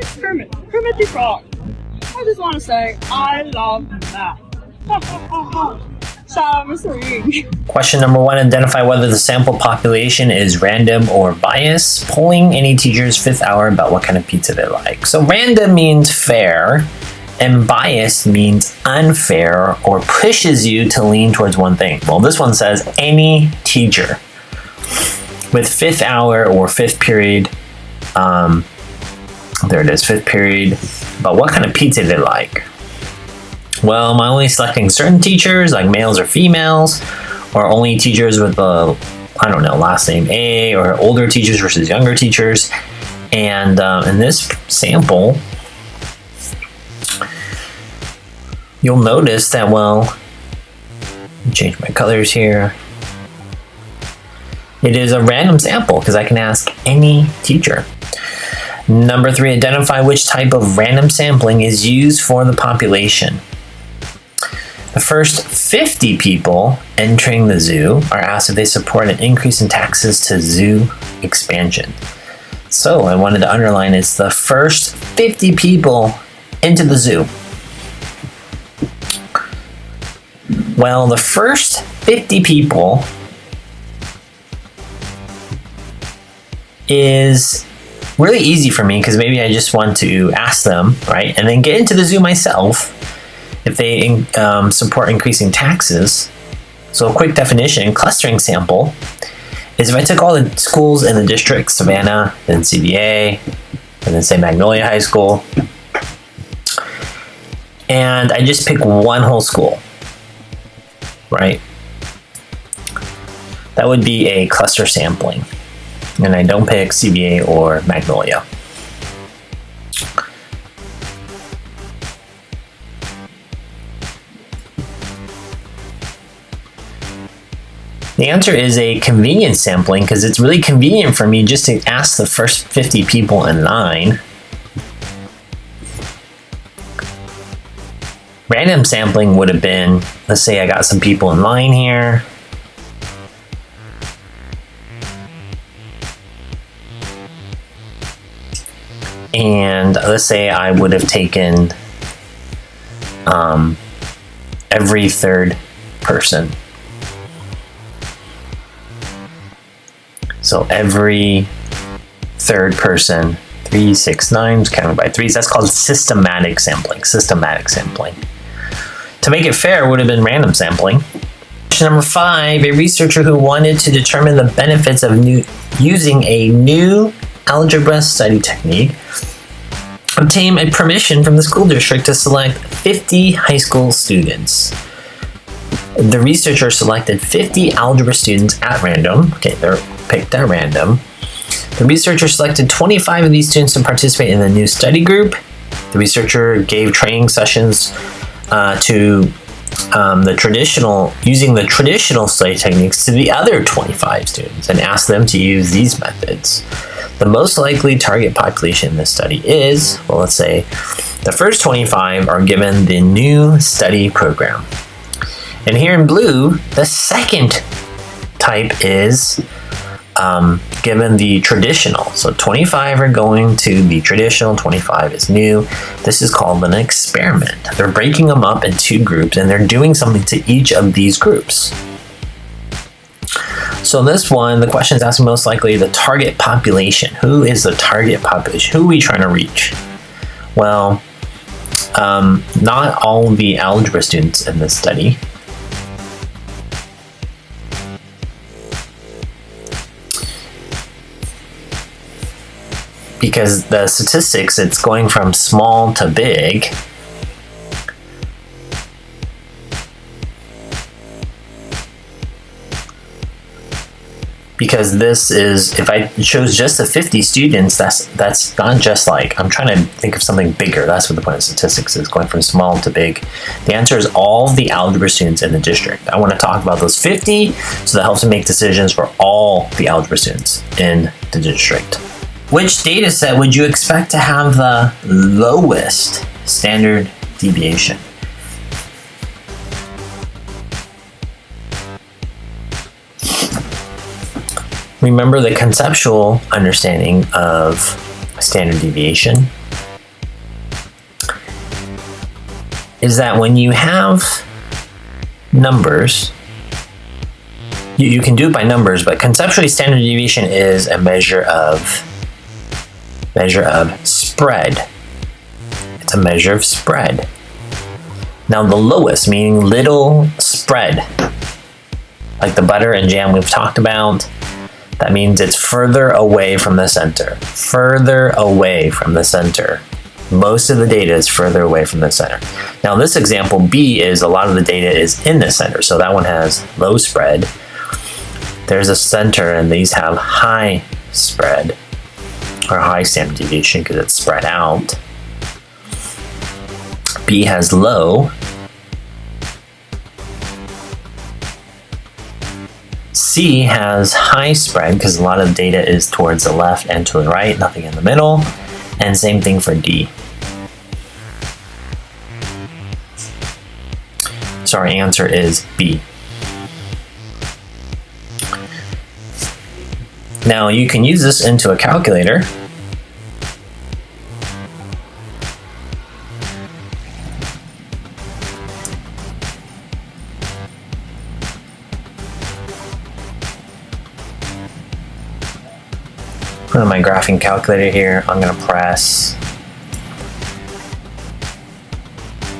it's Kermit the Frog. I just want to say, I love that. Mr. Ying. Question number 1, identify whether the sample population is random or biased. Polling any teacher's 5th hour about what kind of pizza they like. So random means fair, and biased means unfair or pushes you to lean towards one thing. Well, this one says any teacher with 5th hour or 5th period. There it is, 5th period. But what kind of pizza they like? Well, am I only selecting certain teachers, like males or females, or only teachers with the, I don't know, last name A, or older teachers versus younger teachers? And in this sample, you'll notice that, well, let me change my colors here. It is a random sample because I can ask any teacher. Number 3, identify which type of random sampling is used for the population. The first 50 people entering the zoo are asked if they support an increase in taxes to zoo expansion. So I wanted to underline it's the first 50 people into the zoo. Well, the first 50 people is really easy for me because maybe I just want to ask them, right? And then get into the zoo myself if they support increasing taxes. So a quick definition, clustering sample, is if I took all the schools in the district, Savannah, then CBA, and then say Magnolia High School, and I just pick one whole school, right? That would be a cluster sampling. And I don't pick CBA or Magnolia. The answer is a convenience sampling because it's really convenient for me just to ask the first 50 people in line. Random sampling would have been, let's say I got some people in line here. And let's say I would have taken every third person. So every third person, 3, 6, 9, counted by threes. That's called systematic sampling. Systematic sampling. To make it fair, it would have been random sampling. Question number 5, a researcher who wanted to determine the benefits of using a new algebra study technique obtained a permission from the school district to select 50 high school students. The researcher selected 50 algebra students at random. Okay, they're picked at random. The researcher selected 25 of these students to participate in the new study group. The researcher gave training sessions to using the traditional study techniques to the other 25 students and asked them to use these methods. The most likely target population in this study is, well, let's say the first 25 are given the new study program. And here in blue, the second type is given the traditional. So 25 are going to the traditional, 25 is new. This is called an experiment. They're breaking them up in 2 groups and they're doing something to each of these groups. So this one, the question is asking most likely the target population. Who is the target population? Who are we trying to reach? Well, not all the algebra students in this study. Because the statistics, it's going from small to big. Because this is, if I chose just the 50 students, that's not just like, I'm trying to think of something bigger. That's what the point of statistics is, going from small to big. The answer is all the algebra students in the district. I want to talk about those 50, so that helps me make decisions for all the algebra students in the district. Which data set would you expect to have the lowest standard deviation? Remember the conceptual understanding of standard deviation is that when you have numbers, you can do it by numbers, but conceptually standard deviation is a measure of spread. It's a measure of spread. Now the lowest, meaning little spread, like the butter and jam we've talked about, that means it's further away from the center. Further away from the center. Most of the data is further away from the center. Now this example B is a lot of the data is in the center, so that one has low spread. There's a center, and these have high spread, or high standard deviation because it's spread out. B has low. C has high spread because a lot of data is towards the left and to the right, nothing in the middle. And same thing for D. So our answer is B. Now you can use this into a calculator. Put in my graphing calculator here. I'm going to press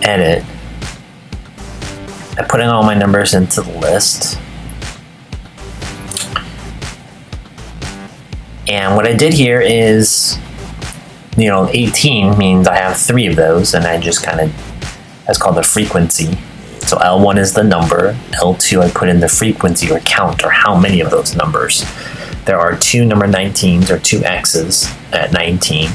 edit. I put in all my numbers into the list. And what I did here is, 18 means I have 3 of those, and I just that's called the frequency. So L1 is the number, L2 I put in the frequency or count, or how many of those numbers. There are 2 number 19s, or 2 X's at 19.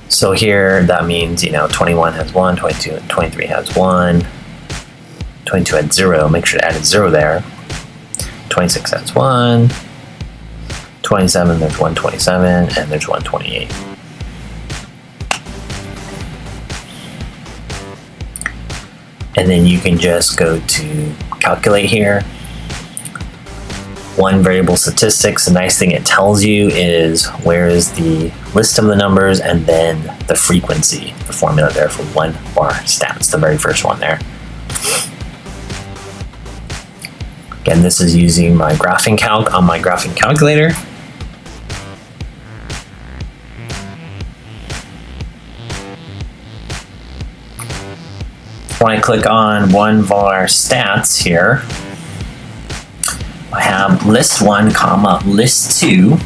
So here that means, 21 has 1, 22, 23 has 1, 22 had 0, make sure to add a 0 there. 26 has 1, 27, there's 127, and there's 128. And then you can just go to calculate here. One variable statistics, the nice thing it tells you is where is the list of the numbers and then the frequency, the formula there for 1 bar stats, the very first one there. Again, this is using my graphing calc on my graphing calculator. When I click on 1 var stats here, I have list 1 comma list 2.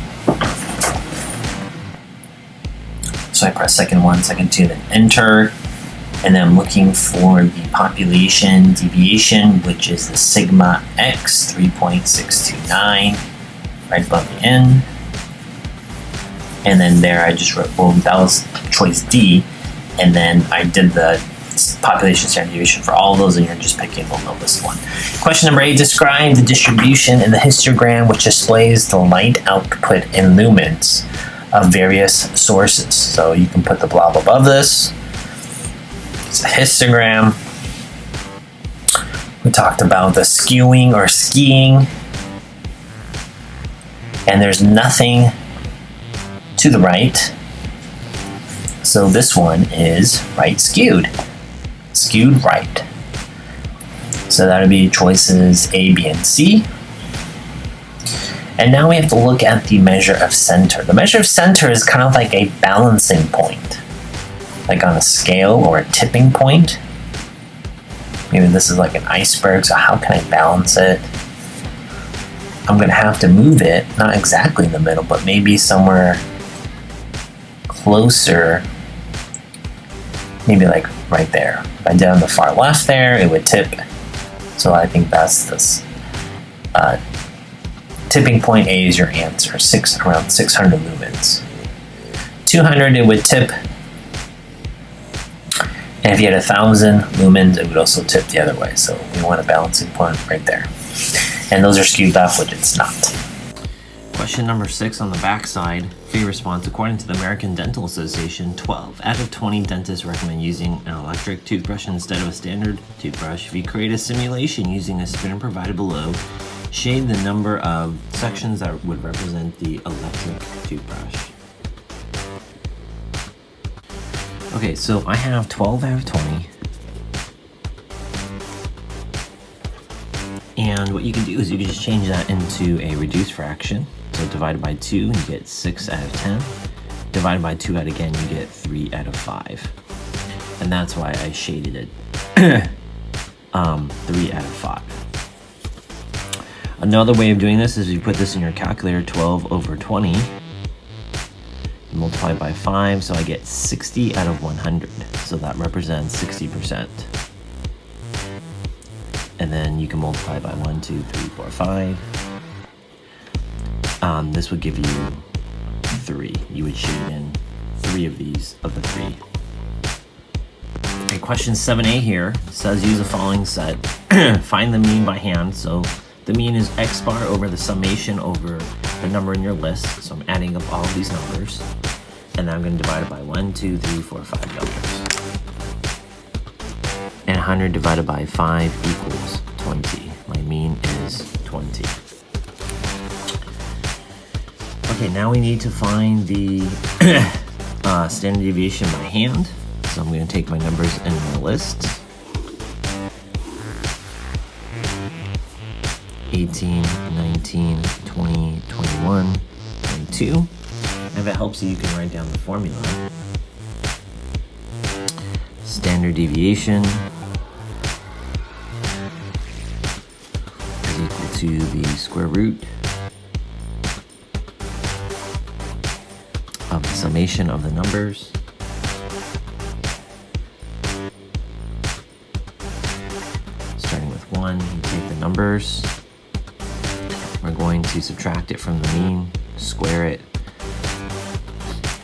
So I press second 1, second 2, then enter. And then I'm looking for the population deviation, which is the sigma x 3.629, right above the N. And then there I just wrote, well, that was choice D. And then I did the population standard deviation for all of those, and you're just picking the lowest one. Question number 8, describe the distribution in the histogram which displays the light output in lumens of various sources. So you can put the blob above this. It's a histogram. We talked about the skewing or skiing, and there's nothing to the right. So this one is right skewed. Skewed right. So that would be choices A, B, and C. And now we have to look at the measure of center. The measure of center is kind of like a balancing point, like on a scale or a tipping point. Maybe this is like an iceberg, so how can I balance it? I'm going to have to move it, not exactly in the middle, but maybe somewhere closer, maybe like right there. If I did on the far left there, it would tip. So I think that's this. Tipping point A is your answer, around 600 lumens. 200 it would tip. And if you had 1,000 lumens, it would also tip the other way. So we want a balancing point right there. And those are skewed left, which it's not. Question number 6 on the back side. Free response. According to the American Dental Association, 12 out of 20 dentists recommend using an electric toothbrush instead of a standard toothbrush. If you create a simulation using a spinner provided below, shade the number of sections that would represent the electric toothbrush. Okay, so I have 12 out of 20. And what you can do is you can just change that into a reduced fraction. So divided by 2, you get 6 out of 10. Divided by 2 out again, you get 3 out of 5. And that's why I shaded it 3 out of 5. Another way of doing this is you put this in your calculator, 12 over 20. You multiply by 5, so I get 60 out of 100. So that represents 60%. And then you can multiply by 1, 2, 3, 4, 5. This would give you 3. You would shade in 3 of these of the 3. Okay, question 7a here says use the following set. Find the mean by hand. So the mean is x bar over the summation over the number in your list. So I'm adding up all of these numbers. And then I'm going to divide it by 1, 2, 3, 4, 5 numbers. And 100 divided by 5 equals 20. My mean is 20. Okay, now we need to find the standard deviation by hand. So I'm going to take my numbers in my list. 18, 19, 20, 21, 22. If it helps you, you can write down the formula. Standard deviation is equal to the square root of the summation of the numbers starting with 1. You take the numbers. We're going to subtract it from the mean, square it,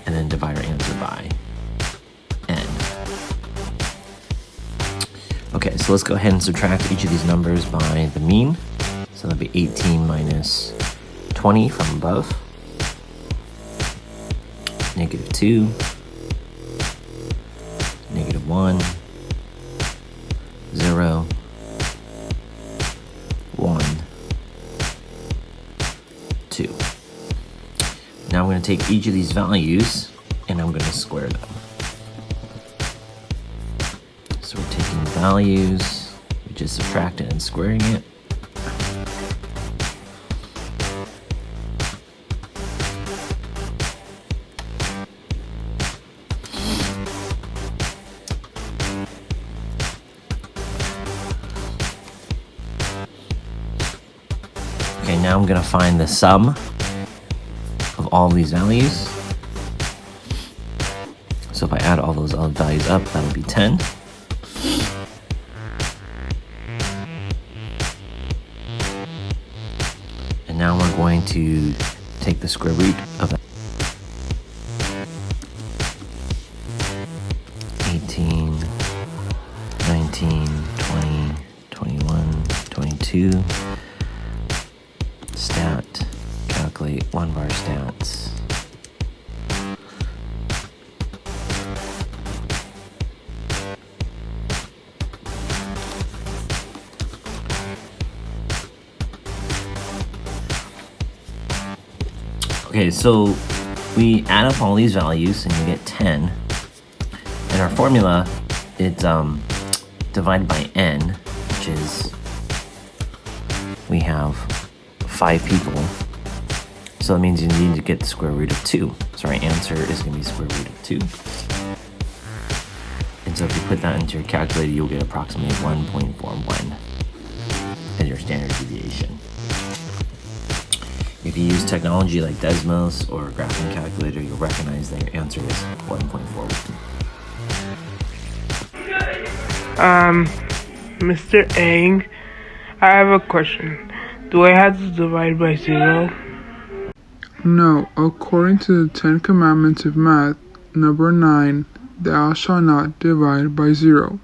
and then divide our answer by n. Okay, so let's go ahead and subtract each of these numbers by the mean. So that'll be 18 minus 20 from above. Negative 2. Negative 1. 0. 1. 2. Now I'm going to take each of these values and I'm going to square them. So we're taking values, we just subtract it and squaring it. Okay, now I'm going to find the sum of all these values. So if I add all those other values up, that'll be 10. And now we're going to take the square root of that. 18, 19, 20, 21, 22. Stat, calculate one of our stats. Okay, so we add up all these values and you get 10. And our formula, it's divided by n, which is, we have 5 people. So that means you need to get the square root of 2. So our answer is going to be square root of 2. And so if you put that into your calculator, you'll get approximately 1.41 as your standard deviation. If you use technology like Desmos or graphing calculator, you'll recognize that your answer is 1.41. Mr. Ang, I have a question. Do I have to divide by 0? No, according to the 10 Commandments of Math, number 9, thou shalt not divide by 0.